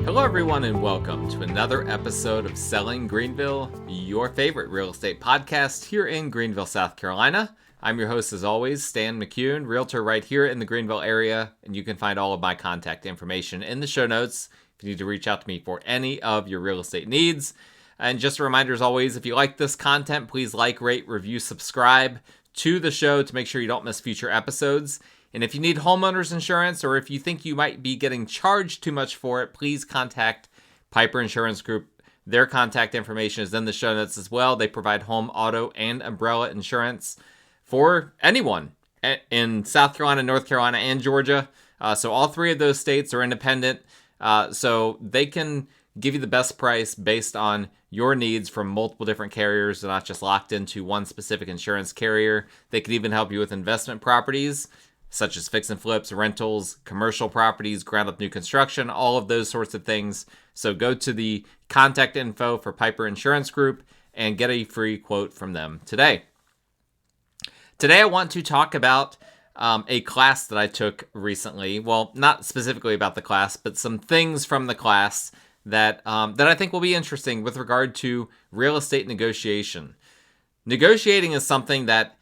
Hello, everyone, and welcome to another episode of Selling Greenville, your favorite real estate podcast here in Greenville, South Carolina. I'm your host, as always, Stan McCune, realtor right here in the Greenville area, and you can find all of my contact information in the show notes if you need to reach out to me for any of your real estate needs. And just a reminder, as always, if you like this content, please like, rate, review, subscribe to the show to make sure you don't miss future episodes. And if you need homeowners insurance, or if you think you might be getting charged too much for it, please contact Piper Insurance Group. Their contact information is in the show notes as well. They provide home, auto, and umbrella insurance for anyone in South Carolina, North Carolina, and Georgia. So all three of those states are independent. So they can give you the best price based on your needs from multiple different carriers. They're not just locked into one specific insurance carrier. They can even help you with investment properties, such as fix and flips, rentals, commercial properties, ground up new construction, all of those sorts of things. So go to the contact info for Piper Insurance Group and get a free quote from them today. Today I want to talk about a class that I took recently. Well, not specifically about the class, but some things from the class that I think will be interesting with regard to real estate negotiation. Negotiating is something that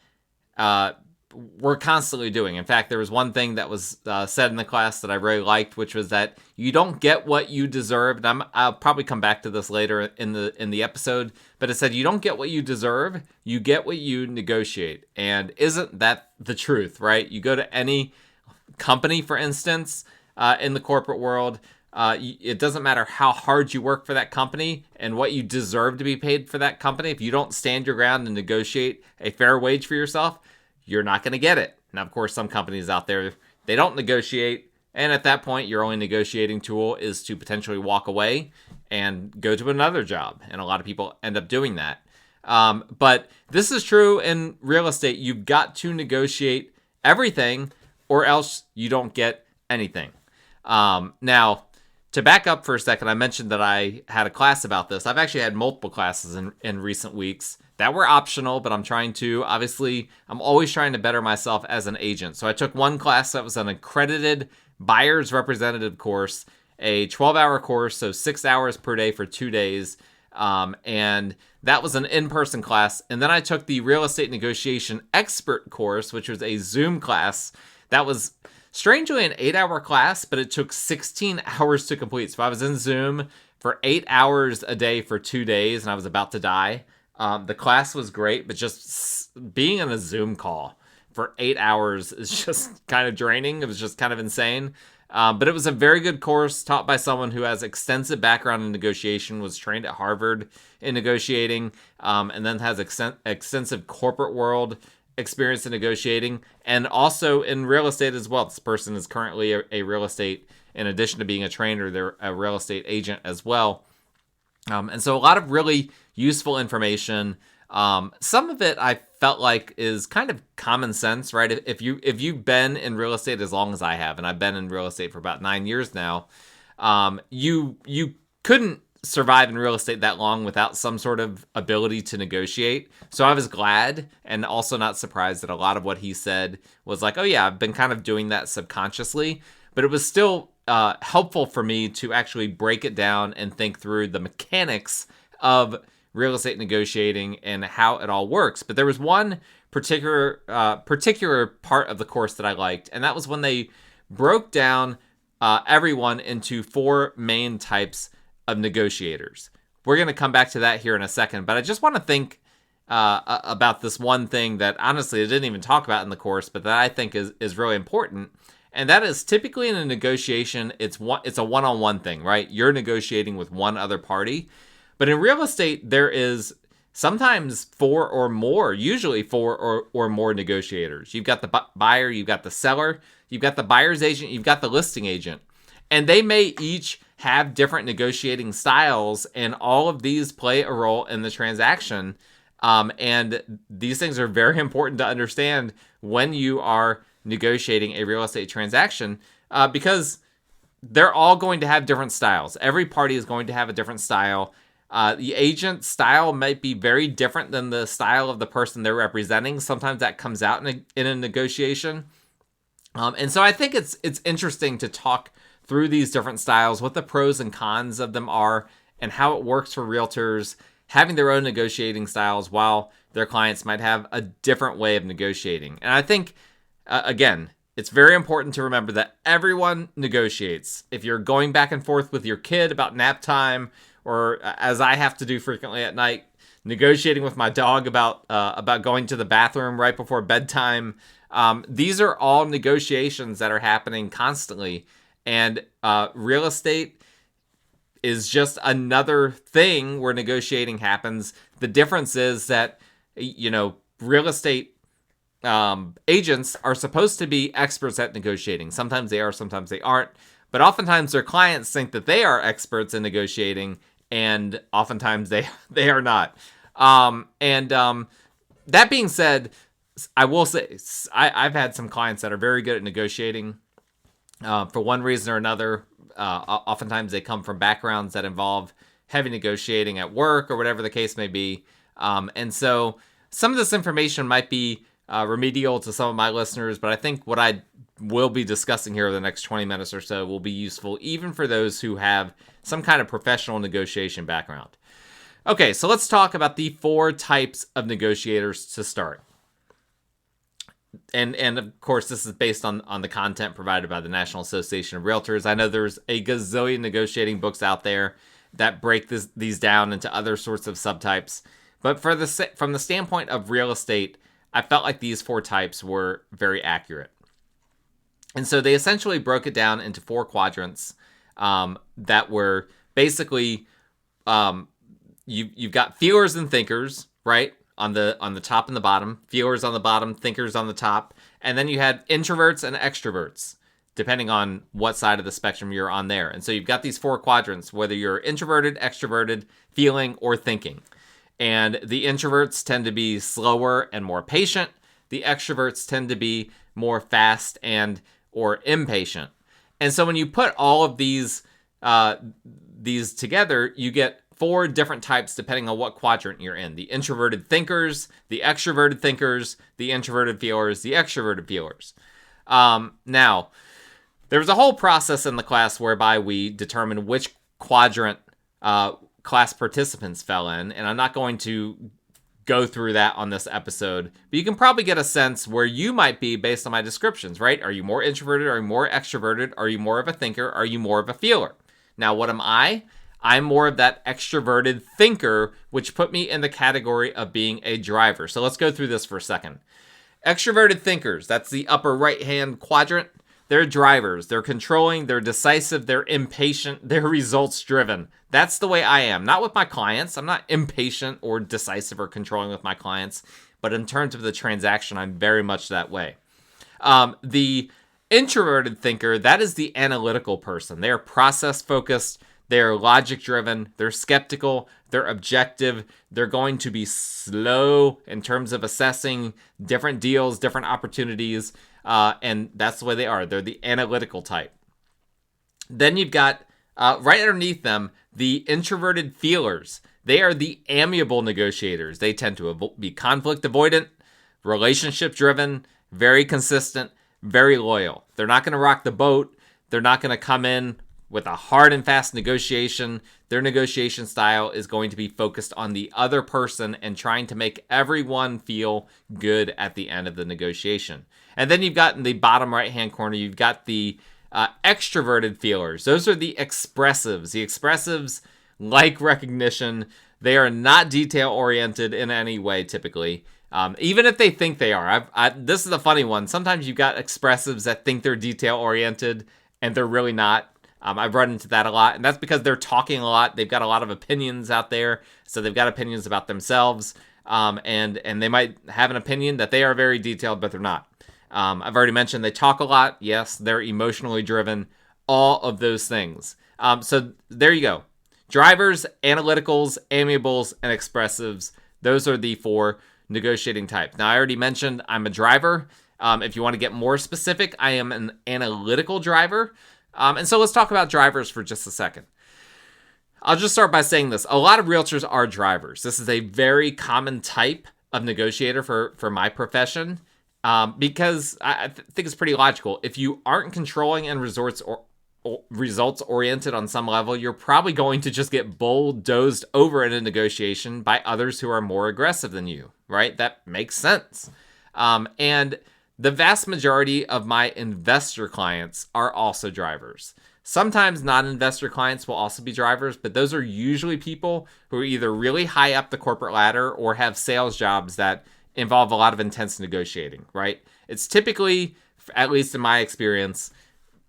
we're constantly doing. In fact, there was one thing that was said in the class that I really liked, which was that you don't get what you deserve. And I'll probably come back to this later in the episode, but it said you don't get what you deserve, you get what you negotiate. And isn't that the truth, right? You go to any company, for instance, in the corporate world, it doesn't matter how hard you work for that company and what you deserve to be paid for that company. If you don't stand your ground and negotiate a fair wage for yourself, you're not going to get it. Now, of course, some companies out there, they don't negotiate. And at that point, your only negotiating tool is to potentially walk away and go to another job. And a lot of people end up doing that. But this is true in real estate. You've got to negotiate everything or else you don't get anything. Now, to back up for a second, I mentioned that I had a class about this. I've actually had multiple classes in recent weeks that were optional, but I'm always trying to better myself as an agent. So I took one class that was an accredited buyer's representative course, a 12-hour course, so 6 hours per day for 2 days. And that was an in-person class. And then I took the real estate negotiation expert course, which was a Zoom class. That was strangely an 8-hour class, but it took 16 hours to complete. So I was in Zoom for 8 hours a day for 2 days, and I was about to die. The class was great, but just being on a Zoom call for 8 hours is just kind of draining. It was just kind of insane. But it was a very good course taught by someone who has extensive background in negotiation, was trained at Harvard in negotiating, and then has extensive corporate world experience in negotiating, and also in real estate as well. This person is currently a real estate, in addition to being a trainer, they're a real estate agent as well. And so a lot of really useful information. Some of it I felt like is kind of common sense, right? If you've been in real estate as long as I have, and I've been in real estate for about 9 years now, you couldn't survive in real estate that long without some sort of ability to negotiate. So I was glad and also not surprised that a lot of what he said was like, oh yeah, I've been kind of doing that subconsciously, but it was still helpful for me to actually break it down and think through the mechanics of real estate negotiating and how it all works. But there was one particular part of the course that I liked, and that was when they broke down everyone into 4 main types of negotiators. We're going to come back to that here in a second, but I just want to think about this one thing that honestly I didn't even talk about in the course, but that I think is really important. And that is typically in a negotiation, it's a one-on-one thing, right? You're negotiating with one other party. But in real estate, there is sometimes 4 or more, usually 4 or more negotiators. You've got the buyer, you've got the seller, you've got the buyer's agent, you've got the listing agent. And they may each have different negotiating styles, and all of these play a role in the transaction. And these things are very important to understand when you are negotiating a real estate transaction, because they're all going to have different styles. Every party is going to have a different style. The agent style might be very different than the style of the person they're representing. Sometimes that comes out in a negotiation. And so I think it's interesting to talk through these different styles, what the pros and cons of them are, and how it works for realtors having their own negotiating styles while their clients might have a different way of negotiating. And I think, again, it's very important to remember that everyone negotiates. If you're going back and forth with your kid about nap time, or as I have to do frequently at night, negotiating with my dog about going to the bathroom right before bedtime, these are all negotiations that are happening constantly. And real estate is just another thing where negotiating happens. The difference is that, real estate agents are supposed to be experts at negotiating. Sometimes they are, sometimes they aren't. But oftentimes their clients think that they are experts in negotiating, and oftentimes they are not. That being said, I will say I've had some clients that are very good at negotiating. For one reason or another, oftentimes they come from backgrounds that involve heavy negotiating at work or whatever the case may be. And so some of this information might be remedial to some of my listeners, but I think what I will be discussing here over the next 20 minutes or so will be useful even for those who have some kind of professional negotiation background. Okay, so let's talk about the 4 types of negotiators to start. And of course, this is based on the content provided by the National Association of Realtors. I know there's a gazillion negotiating books out there that break these down into other sorts of subtypes. But from the standpoint of real estate, I felt like these 4 types were very accurate. And so they essentially broke it down into 4 quadrants that were basically, you've got feelers and thinkers, right? On the top and the bottom, feelers on the bottom, thinkers on the top, and then you had introverts and extroverts, depending on what side of the spectrum you're on there. And so you've got these 4 quadrants, whether you're introverted, extroverted, feeling, or thinking. And the introverts tend to be slower and more patient. The extroverts tend to be more fast and or impatient. And so when you put all of these together, you get 4 different types depending on what quadrant you're in. The introverted thinkers, the extroverted thinkers, the introverted feelers, the extroverted feelers. Now, there was a whole process in the class whereby we determined which quadrant class participants fell in, and I'm not going to go through that on this episode, but you can probably get a sense where you might be based on my descriptions, right? Are you more introverted? Are you more extroverted? Are you more of a thinker? Are you more of a feeler? Now, what am I? I'm more of that extroverted thinker, which put me in the category of being a driver. So let's go through this for a second. Extroverted thinkers, that's the upper right-hand quadrant. They're drivers. They're controlling. They're decisive. They're impatient. They're results-driven. That's the way I am. Not with my clients. I'm not impatient or decisive or controlling with my clients. But in terms of the transaction, I'm very much that way. The introverted thinker, that is the analytical person. They're process-focused. They're logic-driven. They're skeptical. They're objective. They're going to be slow in terms of assessing different deals, different opportunities. And that's the way they are. They're the analytical type. Then you've got, right underneath them, the introverted feelers. They are the amiable negotiators. They tend to be conflict avoidant, relationship driven, very consistent, very loyal. They're not going to rock the boat. They're not going to come in with a hard and fast negotiation. Their negotiation style is going to be focused on the other person and trying to make everyone feel good at the end of the negotiation. And then you've got in the bottom right-hand corner, you've got the extroverted feelers. Those are the expressives. The expressives like recognition. They are not detail-oriented in any way, typically. Even if they think they are. This is a funny one. Sometimes you've got expressives that think they're detail-oriented, and they're really not. I've run into that a lot, and that's because they're talking a lot. They've got a lot of opinions out there, so they've got opinions about themselves, and they might have an opinion that they are very detailed, but they're not. I've already mentioned they talk a lot. Yes, they're emotionally driven. All of those things. So there you go. Drivers, analyticals, amiables, and expressives. Those are the 4 negotiating types. Now, I already mentioned I'm a driver. If you want to get more specific, I am an analytical driver. And so let's talk about drivers for just a second. I'll just start by saying this. A lot of realtors are drivers. This is a very common type of negotiator for my profession. Because I think it's pretty logical. If you aren't controlling and results oriented on some level, you're probably going to just get bulldozed over in a negotiation by others who are more aggressive than you, right? That makes sense. And the vast majority of my investor clients are also drivers. Sometimes non-investor clients will also be drivers, but those are usually people who are either really high up the corporate ladder or have sales jobs that involve a lot of intense negotiating, right? It's typically, at least in my experience,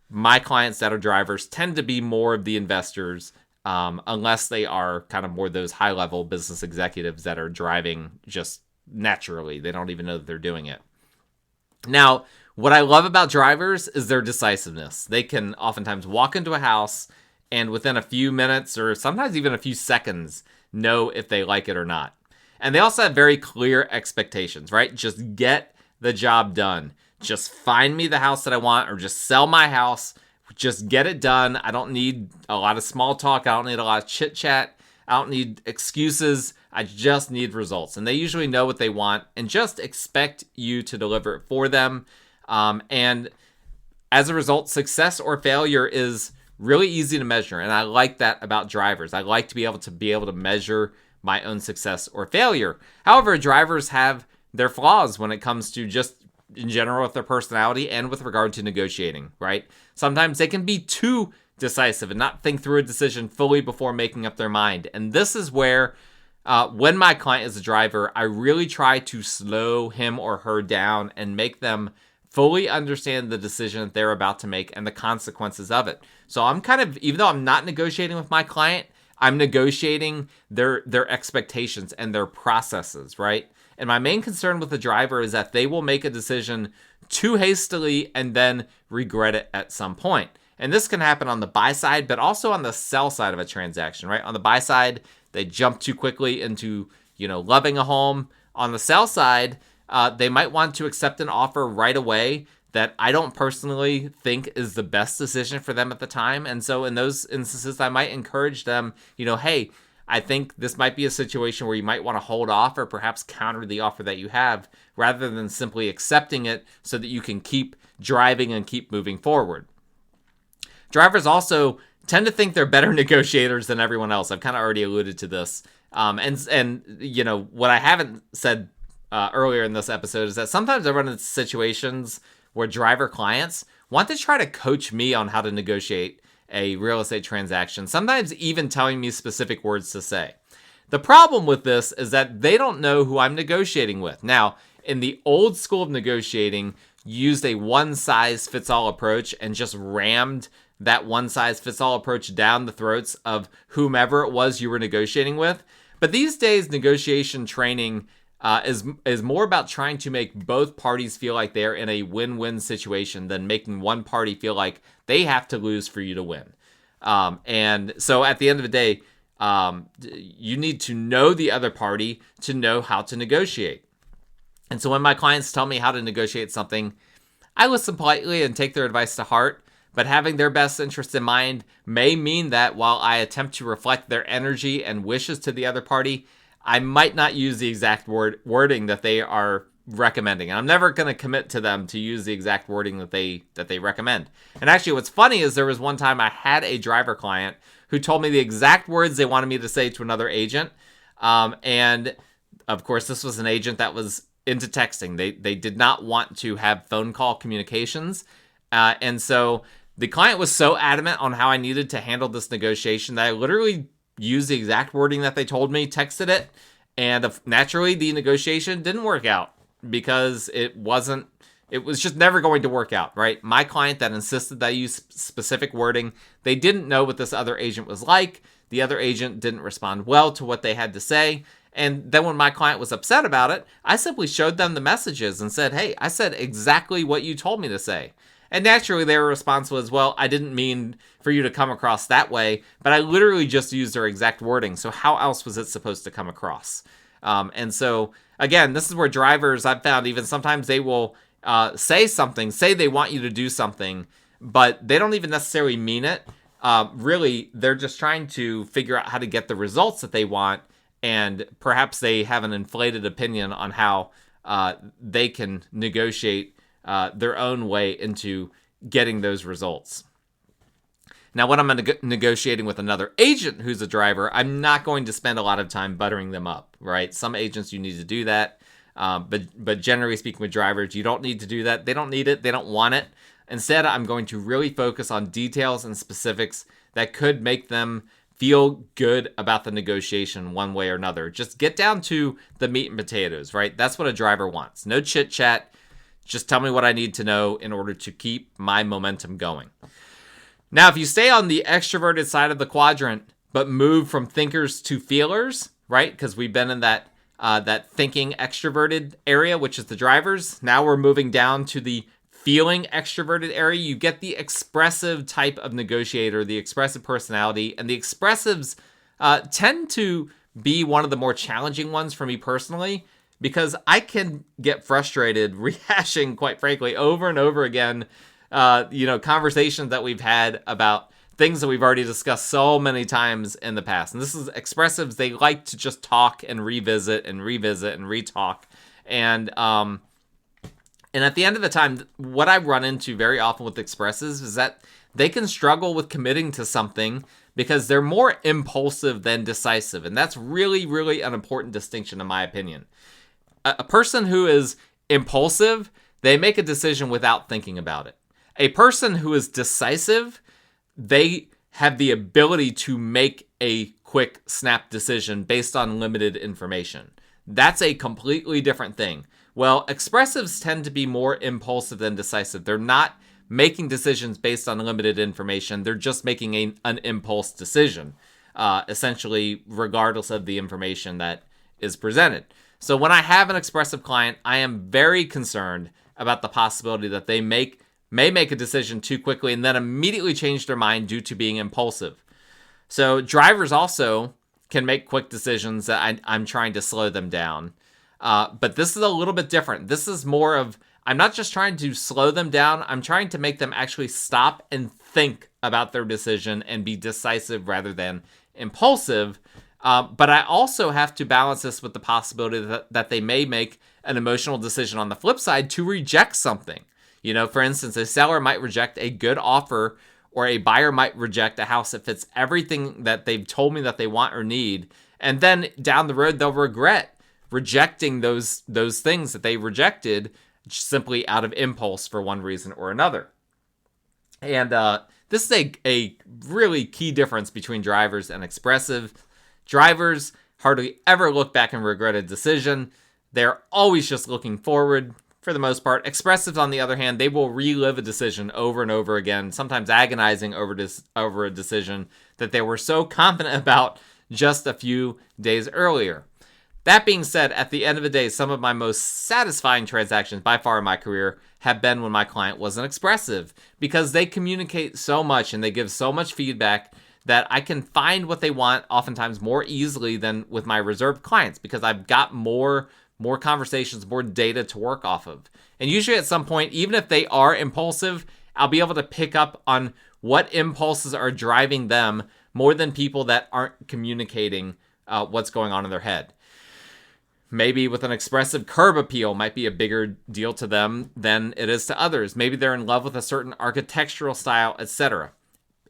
my clients that are drivers tend to be more of the investors, unless they are kind of more those high-level business executives that are driving just naturally. They don't even know that they're doing it. Now, what I love about drivers is their decisiveness. They can oftentimes walk into a house and within a few minutes or sometimes even a few seconds know if they like it or not. And they also have very clear expectations, right? Just get the job done. Just find me the house that I want or just sell my house. Just get it done. I don't need a lot of small talk. I don't need a lot of chit chat. I don't need excuses. I just need results. And they usually know what they want and just expect you to deliver it for them. And as a result, success or failure is really easy to measure. And I like that about drivers. I like to be able to measure my own success or failure. However, drivers have their flaws when it comes to just in general with their personality and with regard to negotiating, right? Sometimes they can be too decisive and not think through a decision fully before making up their mind. And this is where when my client is a driver, I really try to slow him or her down and make them fully understand the decision that they're about to make and the consequences of it. So I'm kind of, even though I'm not negotiating with my client, I'm negotiating their expectations and their processes, right? And my main concern with the driver is that they will make a decision too hastily and then regret it at some point. And this can happen on the buy side, but also on the sell side of a transaction, right? On the buy side, they jump too quickly into, loving a home. On the sell side, they might want to accept an offer right away that I don't personally think is the best decision for them at the time. And so in those instances, I might encourage them, hey, I think this might be a situation where you might want to hold off or perhaps counter the offer that you have rather than simply accepting it so that you can keep driving and keep moving forward. Drivers also tend to think they're better negotiators than everyone else. I've kind of already alluded to this. And what I haven't said earlier in this episode is that sometimes I run into situations where driver clients want to try to coach me on how to negotiate a real estate transaction, sometimes even telling me specific words to say. The problem with this is that they don't know who I'm negotiating with. Now, in the old school of negotiating, used a one-size-fits-all approach and just rammed that one-size-fits-all approach down the throats of whomever it was you were negotiating with. But these days, negotiation training is more about trying to make both parties feel like they're in a win-win situation than making one party feel like they have to lose for you to win. And so at the end of the day, you need to know the other party to know how to negotiate. And so when my clients tell me how to negotiate something, I listen politely and take their advice to heart. But having their best interests in mind may mean that while I attempt to reflect their energy and wishes to the other party, I might not use the exact wording that they are recommending. And I'm never going to commit to them to use the exact wording that they recommend. And actually, what's funny is there was one time I had a driver client who told me the exact words they wanted me to say to another agent. And of course, this was an agent that was into texting. They did not want to have phone call communications. And so the client was so adamant on how I needed to handle this negotiation that I literally used the exact wording that they told me, texted it, and naturally the negotiation didn't work out because it was just never going to work out, right? My client that insisted that I use specific wording, they didn't know what this other agent was like. The other agent didn't respond well to what they had to say. And then when my client was upset about it, I simply showed them the messages and said, hey, I said exactly what you told me to say. And naturally, their response was, well, I didn't mean for you to come across that way, but I literally just used their exact wording. So how else was it supposed to come across? And so, again, this is where drivers, I've found even sometimes they will say they want you to do something, but they don't even necessarily mean it. Really, they're just trying to figure out how to get the results that they want. And perhaps they have an inflated opinion on how they can negotiate their own way into getting those results. Now, when I'm negotiating with another agent who's a driver, I'm not going to spend a lot of time buttering them up, right? Some agents, you need to do that. But generally speaking with drivers, you don't need to do that. They don't need it. They don't want it. Instead, I'm going to really focus on details and specifics that could make them feel good about the negotiation one way or another. Just get down to the meat and potatoes, right? That's what a driver wants. No chit chat. Just tell me what I need to know in order to keep my momentum going. Now, if you stay on the extroverted side of the quadrant, but move from thinkers to feelers, right? Because we've been in that thinking extroverted area, which is the drivers. Now we're moving down to the feeling extroverted area. You get the expressive type of negotiator, the expressive personality, and the expressives tend to be one of the more challenging ones for me personally, because I can get frustrated rehashing, quite frankly, over and over again, conversations that we've had about things that we've already discussed so many times in the past. And this is expressives. They like to just talk and revisit and retalk. And at the end of the time, what I run into very often with expressives is that they can struggle with committing to something because they're more impulsive than decisive. And that's really, really an important distinction in my opinion. A person who is impulsive, they make a decision without thinking about it. A person who is decisive, they have the ability to make a quick snap decision based on limited information. That's a completely different thing. Well, expressives tend to be more impulsive than decisive. They're not making decisions based on limited information. They're just making an impulse decision, essentially, regardless of the information that is presented. So when I have an expressive client, I am very concerned about the possibility that they may make a decision too quickly and then immediately change their mind due to being impulsive. So drivers also can make quick decisions that I'm trying to slow them down. But this is a little bit different. This is more of, I'm not just trying to slow them down. I'm trying to make them actually stop and think about their decision and be decisive rather than impulsive. But I also have to balance this with the possibility that they may make an emotional decision on the flip side to reject something. For instance, a seller might reject a good offer, or a buyer might reject a house that fits everything that they've told me that they want or need. And then down the road, they'll regret rejecting those things that they rejected simply out of impulse for one reason or another. And this is a really key difference between drivers and expressive. Drivers hardly ever look back and regret a decision. They're always just looking forward for the most part. Expressives, on the other hand, they will relive a decision over and over again, sometimes agonizing over a decision that they were so confident about just a few days earlier. That being said, at the end of the day, some of my most satisfying transactions by far in my career have been when my client wasn't expressive, because they communicate so much and they give so much feedback that I can find what they want oftentimes more easily than with my reserved clients, because I've got more conversations, more data to work off of. And usually at some point, even if they are impulsive, I'll be able to pick up on what impulses are driving them more than people that aren't communicating what's going on in their head. Maybe with an expressive curb appeal might be a bigger deal to them than it is to others. Maybe they're in love with a certain architectural style, etc.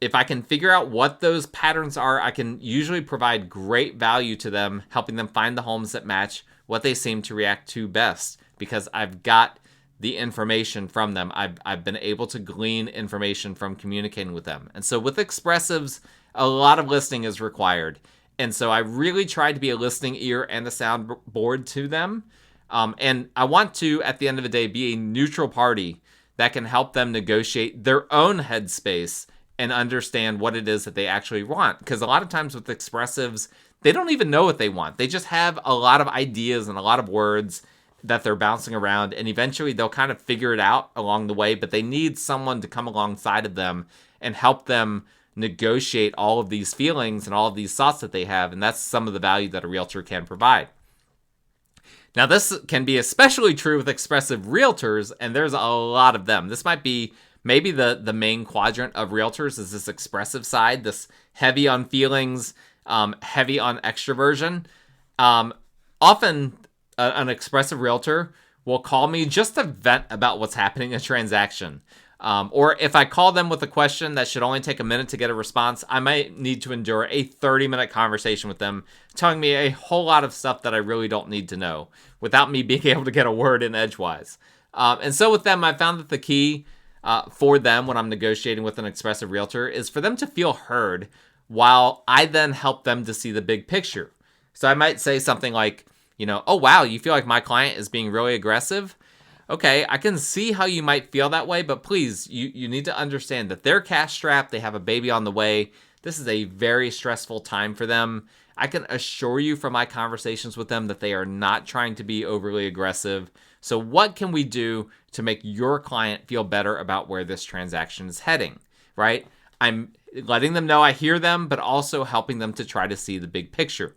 If I can figure out what those patterns are, I can usually provide great value to them, helping them find the homes that match what they seem to react to best, because I've got the information from them. I've been able to glean information from communicating with them. And so with expressives, a lot of listening is required. And so I really try to be a listening ear and a soundboard to them. And I want to, at the end of the day, be a neutral party that can help them negotiate their own headspace and understand what it is that they actually want. Because a lot of times with expressives, they don't even know what they want. They just have a lot of ideas and a lot of words that they're bouncing around, and eventually they'll kind of figure it out along the way, but they need someone to come alongside of them and help them negotiate all of these feelings and all of these thoughts that they have, and that's some of the value that a realtor can provide. Now, this can be especially true with expressive realtors, and there's a lot of them. This might be maybe the main quadrant of realtors is this expressive side, this heavy on feelings, heavy on extroversion. Often an expressive realtor will call me just to vent about what's happening in a transaction. Or if I call them with a question that should only take a minute to get a response, I might need to endure a 30-minute conversation with them, telling me a whole lot of stuff that I really don't need to know without me being able to get a word in edgewise. And so with them, I found that the key for them when I'm negotiating with an expressive realtor is for them to feel heard while I then help them to see the big picture. So I might say something like, oh, wow, you feel like my client is being really aggressive? Okay, I can see how you might feel that way, but please, you need to understand that they're cash strapped, they have a baby on the way. This is a very stressful time for them. I can assure you from my conversations with them that they are not trying to be overly aggressive. So what can we do to make your client feel better about where this transaction is heading, right? I'm letting them know I hear them, but also helping them to try to see the big picture.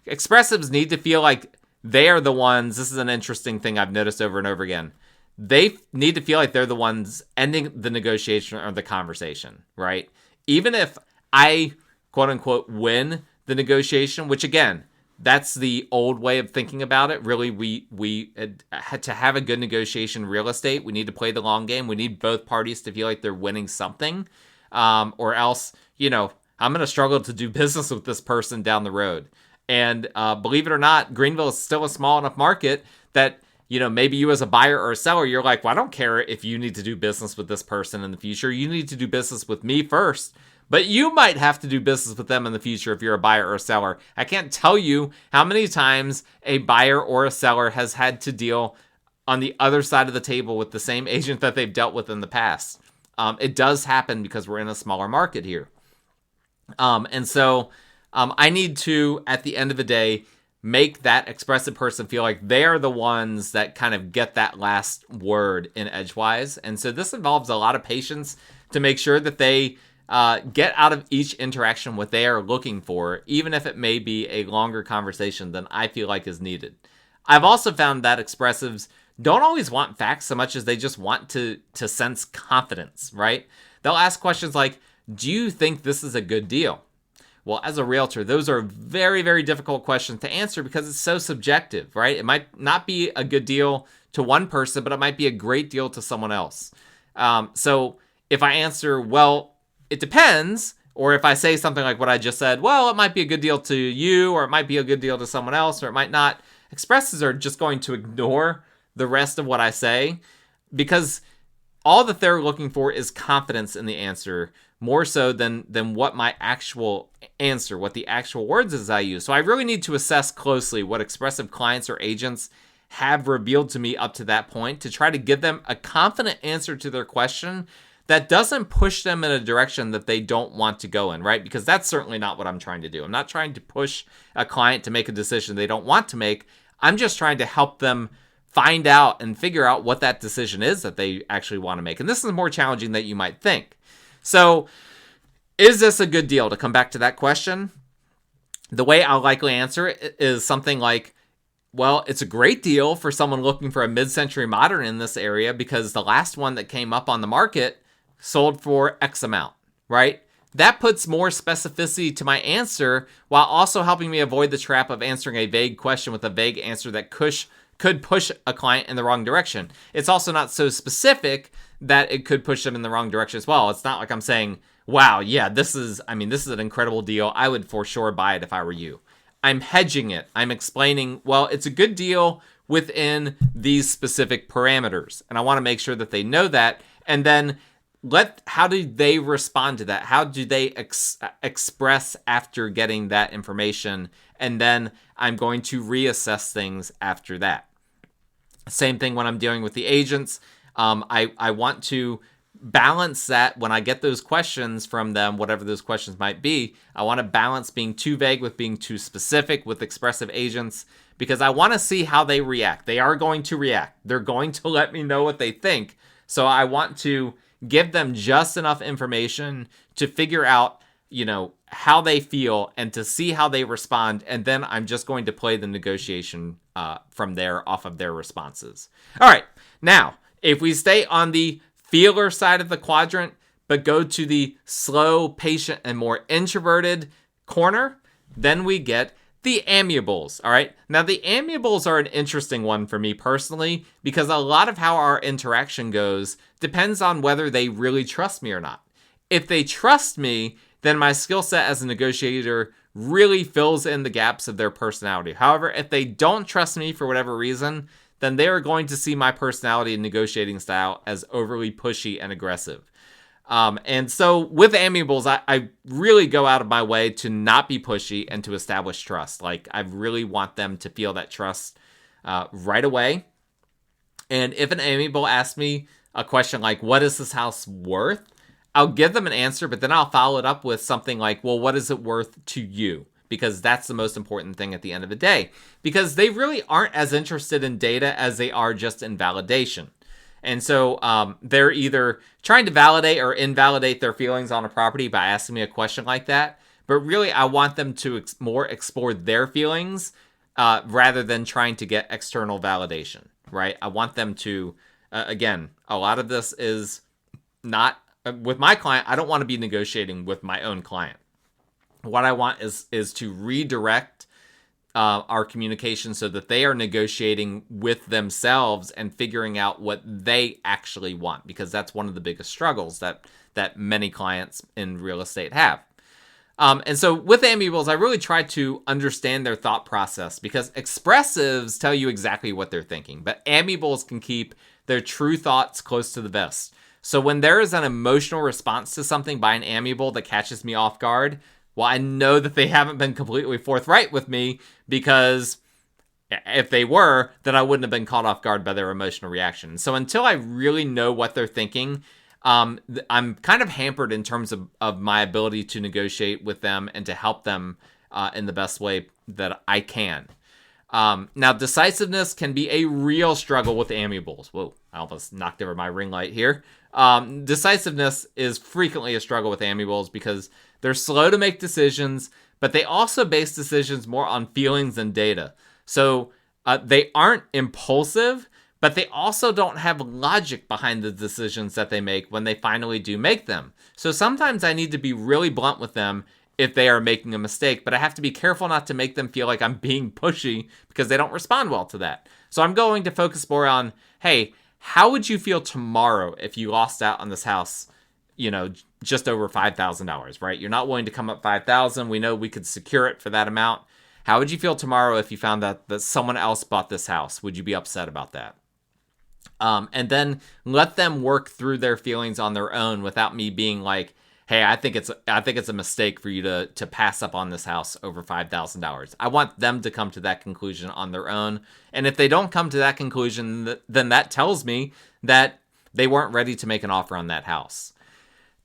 Expressives need to feel like they are the ones, this is an interesting thing I've noticed over and over again. They need to feel like they're the ones ending the negotiation or the conversation, right? Even if I, quote unquote, win the negotiation, which again, that's the old way of thinking about it. Really, we had to have a good negotiation in real estate. We need to play the long game. We need both parties to feel like they're winning something, or else, I'm going to struggle to do business with this person down the road. And believe it or not, Greenville is still a small enough market that, maybe you as a buyer or a seller, you're like, well, I don't care if you need to do business with this person in the future. You need to do business with me first. But you might have to do business with them in the future if you're a buyer or a seller. I can't tell you how many times a buyer or a seller has had to deal on the other side of the table with the same agent that they've dealt with in the past. It does happen because we're in a smaller market here. And so I need to, at the end of the day, make that expressive person feel like they're the ones that kind of get that last word in edgewise. And so this involves a lot of patience to make sure that they get out of each interaction what they are looking for, even if it may be a longer conversation than I feel like is needed. I've also found that expressives don't always want facts so much as they just want to sense confidence, right? They'll ask questions like, do you think this is a good deal? Well, as a realtor, those are very, very difficult questions to answer because it's so subjective, right? It might not be a good deal to one person, but it might be a great deal to someone else. So if I answer, well, it depends, or if I say something like what I just said, well, it might be a good deal to you, or it might be a good deal to someone else, or it might not, expressives are just going to ignore the rest of what I say because all that they're looking for is confidence in the answer, more so than what my actual answer, what the actual words is I use. So I really need to assess closely what expressive clients or agents have revealed to me up to that point to try to give them a confident answer to their question that doesn't push them in a direction that they don't want to go in, right? Because that's certainly not what I'm trying to do. I'm not trying to push a client to make a decision they don't want to make. I'm just trying to help them find out and figure out what that decision is that they actually want to make. And this is more challenging than you might think. So is this a good deal? To come back to that question, the way I'll likely answer it is something like, well, it's a great deal for someone looking for a mid-century modern in this area because the last one that came up on the market sold for X amount, right? That puts more specificity to my answer while also helping me avoid the trap of answering a vague question with a vague answer that could push a client in the wrong direction. It's also not so specific that it could push them in the wrong direction as well. It's not like I'm saying, wow, yeah, this is an incredible deal. I would for sure buy it if I were you. I'm hedging it. I'm explaining, well, it's a good deal within these specific parameters. And I want to make sure that they know that. And then how do they respond to that? How do they express after getting that information? And then I'm going to reassess things after that. Same thing when I'm dealing with the agents. I want to balance that when I get those questions from them, whatever those questions might be. I want to balance being too vague with being too specific with expressive agents because I want to see how they react. They are going to react. They're going to let me know what they think. So I want to give them just enough information to figure out, how they feel and to see how they respond. And then I'm just going to play the negotiation from there off of their responses. All right. Now, if we stay on the feeler side of the quadrant, but go to the slow, patient, and more introverted corner, then we get The amiables, all right? Now, the amiables are an interesting one for me personally because a lot of how our interaction goes depends on whether they really trust me or not. If they trust me, then my skill set as a negotiator really fills in the gaps of their personality. However, if they don't trust me for whatever reason, then they are going to see my personality and negotiating style as overly pushy and aggressive. And so with amiables, I really go out of my way to not be pushy and to establish trust. Like, I really want them to feel that trust right away. And if an amiable asks me a question like, what is this house worth? I'll give them an answer, but then I'll follow it up with something like, well, what is it worth to you? Because that's the most important thing at the end of the day. Because they really aren't as interested in data as they are just in validation. And so they're either trying to validate or invalidate their feelings on a property by asking me a question like that. But really, I want them to more explore their feelings rather than trying to get external validation, right? I want them to, again, a lot of this is not, with my client, I don't want to be negotiating with my own client. What I want is to redirect our communication so that they are negotiating with themselves and figuring out what they actually want, because that's one of the biggest struggles that many clients in real estate have. And so with amiables, I really try to understand their thought process, because expressives tell you exactly what they're thinking, but amiables can keep their true thoughts close to the vest. So when there is an emotional response to something by an amiable that catches me off guard, well, I know that they haven't been completely forthright with me, because if they were, then I wouldn't have been caught off guard by their emotional reaction. So until I really know what they're thinking, I'm kind of hampered in terms of my ability to negotiate with them and to help them in the best way that I can. Now, decisiveness can be a real struggle with amiables. Whoa, I almost knocked over my ring light here. Decisiveness is frequently a struggle with amiables because they're slow to make decisions, but they also base decisions more on feelings than data. So they aren't impulsive, but they also don't have logic behind the decisions that they make when they finally do make them. So sometimes I need to be really blunt with them if they are making a mistake, but I have to be careful not to make them feel like I'm being pushy because they don't respond well to that. So I'm going to focus more on, hey, how would you feel tomorrow if you lost out on this house, just over $5,000, right? You're not willing to come up $5,000. We know we could secure it for that amount. How would you feel tomorrow if you found out that someone else bought this house? Would you be upset about that? And then let them work through their feelings on their own without me being like, hey, I think it's a mistake for you to pass up on this house over $5,000. I want them to come to that conclusion on their own. And if they don't come to that conclusion, then that tells me that they weren't ready to make an offer on that house.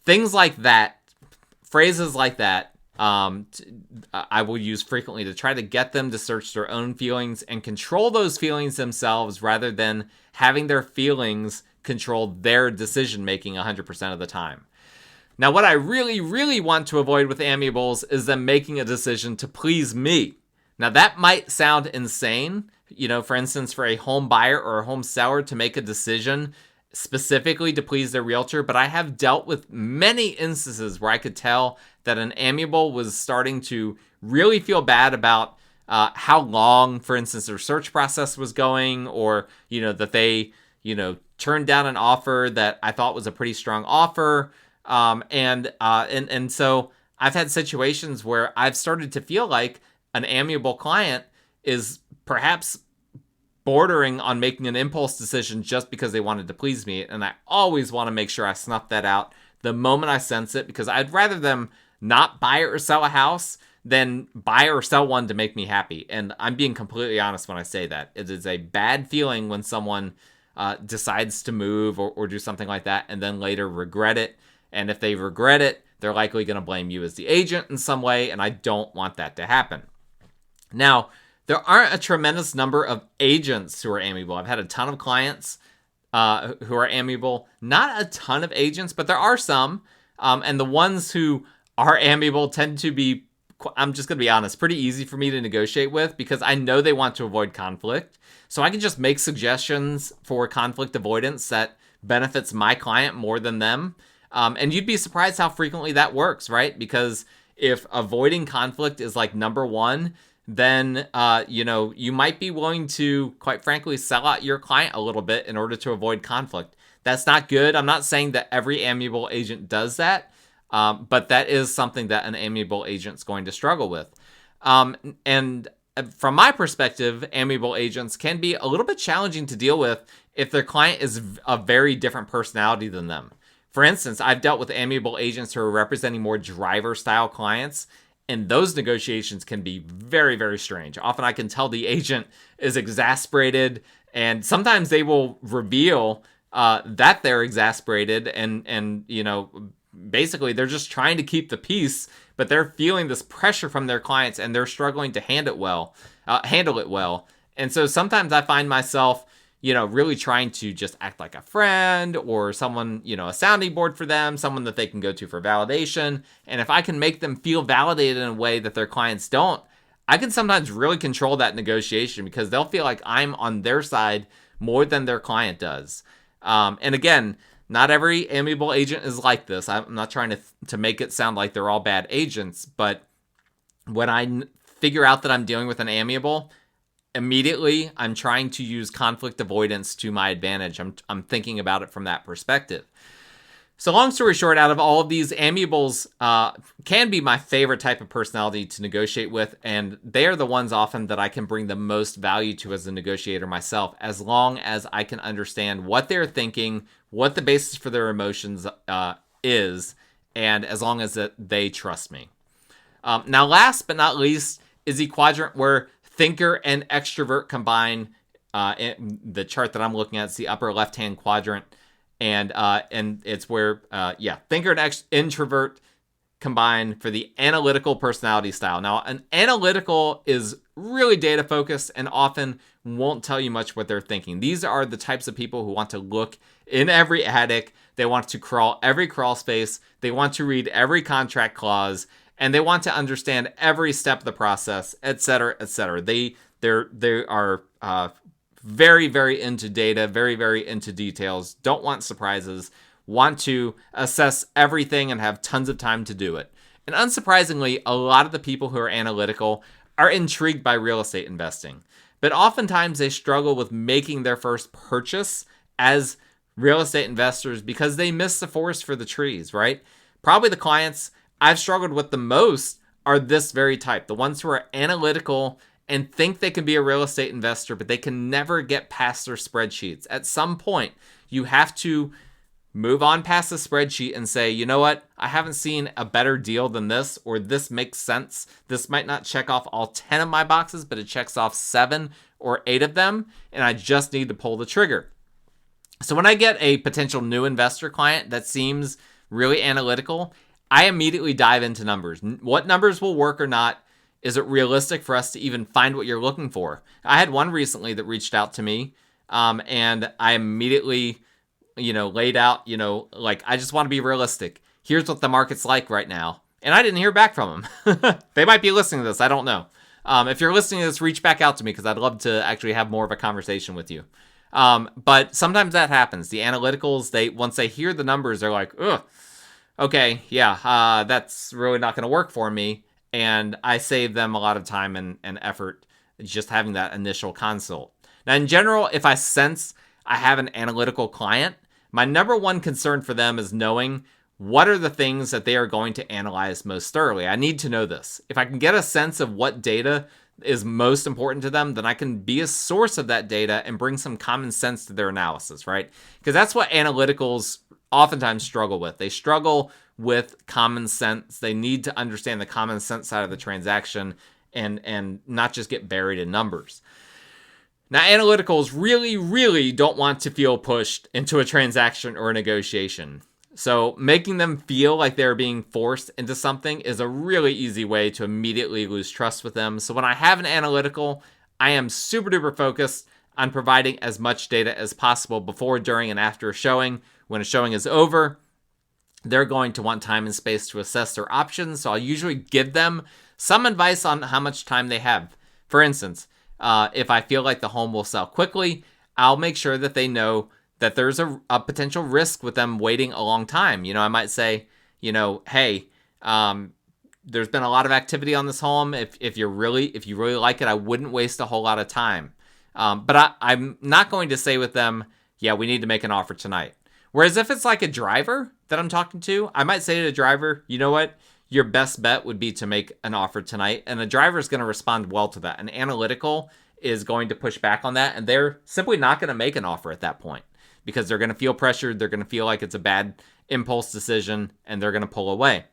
Things like that, phrases like that, I will use frequently to try to get them to search their own feelings and control those feelings themselves rather than having their feelings control their decision-making 100% of the time. Now, what I really, really want to avoid with amiables is them making a decision to please me. Now, that might sound insane, for instance, for a home buyer or a home seller to make a decision specifically to please their realtor, but I have dealt with many instances where I could tell that an amiable was starting to really feel bad about how long, for instance, their search process was going, or, that they, turned down an offer that I thought was a pretty strong offer. And so I've had situations where I've started to feel like an amiable client is perhaps bordering on making an impulse decision just because they wanted to please me. And I always want to make sure I snuff that out the moment I sense it, because I'd rather them not buy or sell a house than buy or sell one to make me happy. And I'm being completely honest when I say that. It is a bad feeling when someone decides to move or do something like that and then later regret it. And if they regret it, they're likely going to blame you as the agent in some way, and I don't want that to happen. Now, there aren't a tremendous number of agents who are amiable. I've had a ton of clients who are amiable. Not a ton of agents, but there are some. And the ones who are amiable tend to be, I'm just going to be honest, pretty easy for me to negotiate with because I know they want to avoid conflict. So I can just make suggestions for conflict avoidance that benefits my client more than them. And you'd be surprised how frequently that works, right? Because if avoiding conflict is like number one, then, you might be willing to, quite frankly, sell out your client a little bit in order to avoid conflict. That's not good. I'm not saying that every amiable agent does that, but that is something that an amiable agent's going to struggle with. And from my perspective, amiable agents can be a little bit challenging to deal with if their client is a very different personality than them. For instance, I've dealt with amiable agents who are representing more driver-style clients, and those negotiations can be very, very strange. Often I can tell the agent is exasperated, and sometimes they will reveal that they're exasperated, and basically they're just trying to keep the peace, but they're feeling this pressure from their clients, and they're struggling to handle it well. And so sometimes I find myself, really trying to just act like a friend or someone, a sounding board for them, someone that they can go to for validation. And if I can make them feel validated in a way that their clients don't, I can sometimes really control that negotiation because they'll feel like I'm on their side more than their client does. And again, not every amiable agent is like this. I'm not trying to make it sound like they're all bad agents, but when I figure out that I'm dealing with an amiable, immediately I'm trying to use conflict avoidance to my advantage. I'm thinking about it from that perspective. So long story short, out of all of these, amiables can be my favorite type of personality to negotiate with, and they are the ones often that I can bring the most value to as a negotiator myself, as long as I can understand what they're thinking, what the basis for their emotions is, and as long as they trust me. Now, last but not least is the quadrant where thinker and extrovert combine. In the chart that I'm looking at, it's the upper left-hand quadrant. And it's where, thinker and introvert combine for the analytical personality style. Now, an analytical is really data focused and often won't tell you much what they're thinking. These are the types of people who want to look in every attic. They want to crawl every crawl space. They want to read every contract clause, and they want to understand every step of the process, et cetera, et cetera. They are very, very into data, very, very into details, don't want surprises, want to assess everything and have tons of time to do it. And unsurprisingly, a lot of the people who are analytical are intrigued by real estate investing. But oftentimes they struggle with making their first purchase as real estate investors because they miss the forest for the trees, right? Probably the clients I've struggled with the most are this very type, the ones who are analytical and think they can be a real estate investor, but they can never get past their spreadsheets. At some point, you have to move on past the spreadsheet and say, you know what? I haven't seen a better deal than this, or this makes sense. This might not check off all 10 of my boxes, but it checks off 7 or 8 of them, and I just need to pull the trigger. So when I get a potential new investor client that seems really analytical, I immediately dive into numbers. What numbers will work or not? Is it realistic for us to even find what you're looking for? I had one recently that reached out to me, and I immediately, laid out, I just want to be realistic. Here's what the market's like right now. And I didn't hear back from them. They might be listening to this. I don't know. If you're listening to this, reach back out to me because I'd love to actually have more of a conversation with you. But sometimes that happens. The analyticals, once they hear the numbers, they're like, ugh, okay, yeah, that's really not going to work for me. And I save them a lot of time and effort just having that initial consult. Now, in general, if I sense I have an analytical client, my number one concern for them is knowing what are the things that they are going to analyze most thoroughly. I need to know this. If I can get a sense of what data is most important to them, then I can be a source of that data and bring some common sense to their analysis, right? Because that's what analyticals oftentimes struggle with. They struggle with common sense. They need to understand the common sense side of the transaction and not just get buried in numbers. Now, analyticals really, really don't want to feel pushed into a transaction or a negotiation. So making them feel like they're being forced into something is a really easy way to immediately lose trust with them. So when I have an analytical, I am super duper focused on providing as much data as possible before, during, and after a showing. When a showing is over, they're going to want time and space to assess their options. So I'll usually give them some advice on how much time they have. For instance, if I feel like the home will sell quickly, I'll make sure that they know that there's a potential risk with them waiting a long time. I might say, hey, there's been a lot of activity on this home. If you really like it, I wouldn't waste a whole lot of time. But I'm not going to say with them, yeah, we need to make an offer tonight. Whereas if it's like a driver that I'm talking to, I might say to the driver, you know what? Your best bet would be to make an offer tonight. And the driver is going to respond well to that. And analytical is going to push back on that. And they're simply not going to make an offer at that point because they're going to feel pressured. They're going to feel like it's a bad impulse decision and they're going to pull away.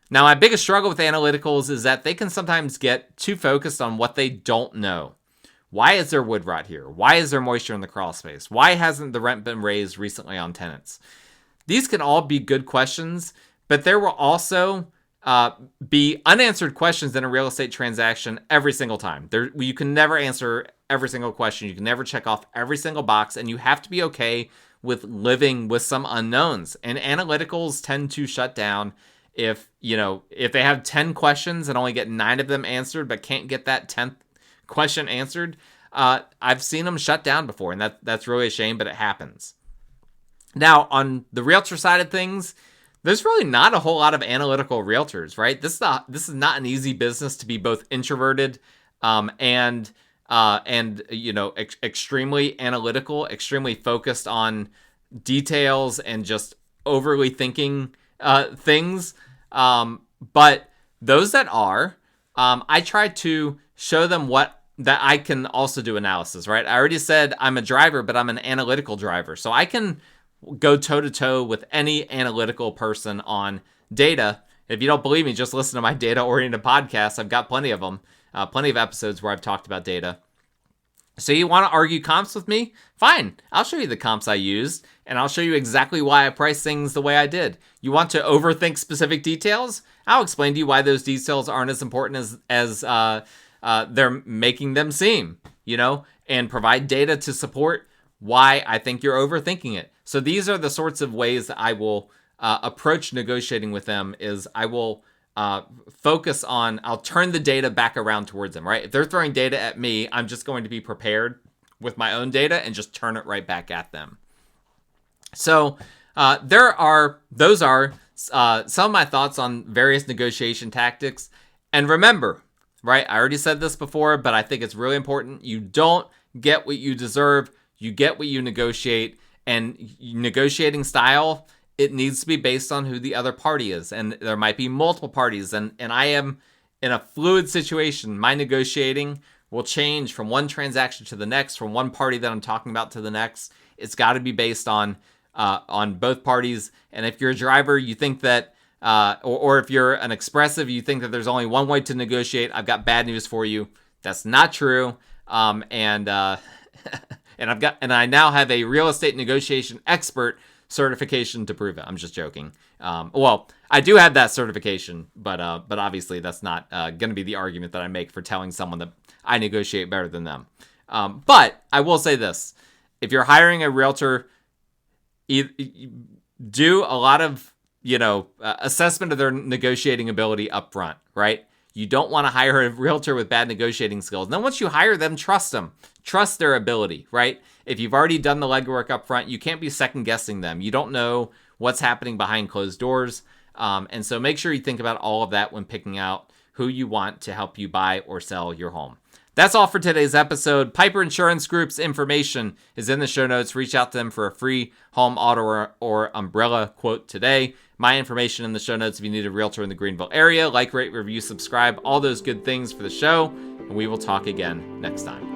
Now, my biggest struggle with analyticals is that they can sometimes get too focused on what they don't know. Why is there wood rot here? Why is there moisture in the crawl space? Why hasn't the rent been raised recently on tenants? These can all be good questions, but there will also be unanswered questions in a real estate transaction every single time. You can never answer every single question. You can never check off every single box, and you have to be okay with living with some unknowns. And analyticals tend to shut down if they have 10 questions and only get 9 of them answered, but can't get that 10th question answered. I've seen them shut down before, and that's really a shame, but it happens. Now, on the realtor side of things, there's really not a whole lot of analytical realtors, right? This is not an easy business to be both introverted and extremely analytical, extremely focused on details and just overly thinking things. But those that are, I try to show them that I can also do analysis, right? I already said I'm a driver, but I'm an analytical driver. So I can go toe-to-toe with any analytical person on data. If you don't believe me, just listen to my data-oriented podcast. I've got plenty of them, plenty of episodes where I've talked about data. So you want to argue comps with me? Fine. I'll show you the comps I used, and I'll show you exactly why I priced things the way I did. You want to overthink specific details? I'll explain to you why those details aren't as important as they're making them seem, and provide data to support why I think you're overthinking it. So these are the sorts of ways that I will approach negotiating with them. Is I will focus on, I'll turn the data back around towards them, right? If they're throwing data at me, I'm just going to be prepared with my own data and just turn it right back at them. So those are some of my thoughts on various negotiation tactics. And remember, right, I already said this before, but I think it's really important. You don't get what you deserve. You get what you negotiate. And negotiating style, it needs to be based on who the other party is. And there might be multiple parties. And I am in a fluid situation. My negotiating will change from one transaction to the next, from one party that I'm talking about to the next. It's got to be based on both parties. And if you're a driver, you think that, or if you're an expressive, you think that there's only one way to negotiate. I've got bad news for you. That's not true. And I now have a real estate negotiation expert certification to prove it. I'm just joking. Well, I do have that certification, but obviously that's not going to be the argument that I make for telling someone that I negotiate better than them. But I will say this: if you're hiring a realtor, do a lot of assessment of their negotiating ability up front, right? You don't want to hire a realtor with bad negotiating skills. And then once you hire them, trust them. Trust their ability, right? If you've already done the legwork up front, you can't be second guessing them. You don't know what's happening behind closed doors. And so make sure you think about all of that when picking out who you want to help you buy or sell your home. That's all for today's episode. Piper Insurance Group's information is in the show notes. Reach out to them for a free home, auto, or umbrella quote today. My information in the show notes if you need a realtor in the Greenville area. Like, rate, review, subscribe, all those good things for the show. And we will talk again next time.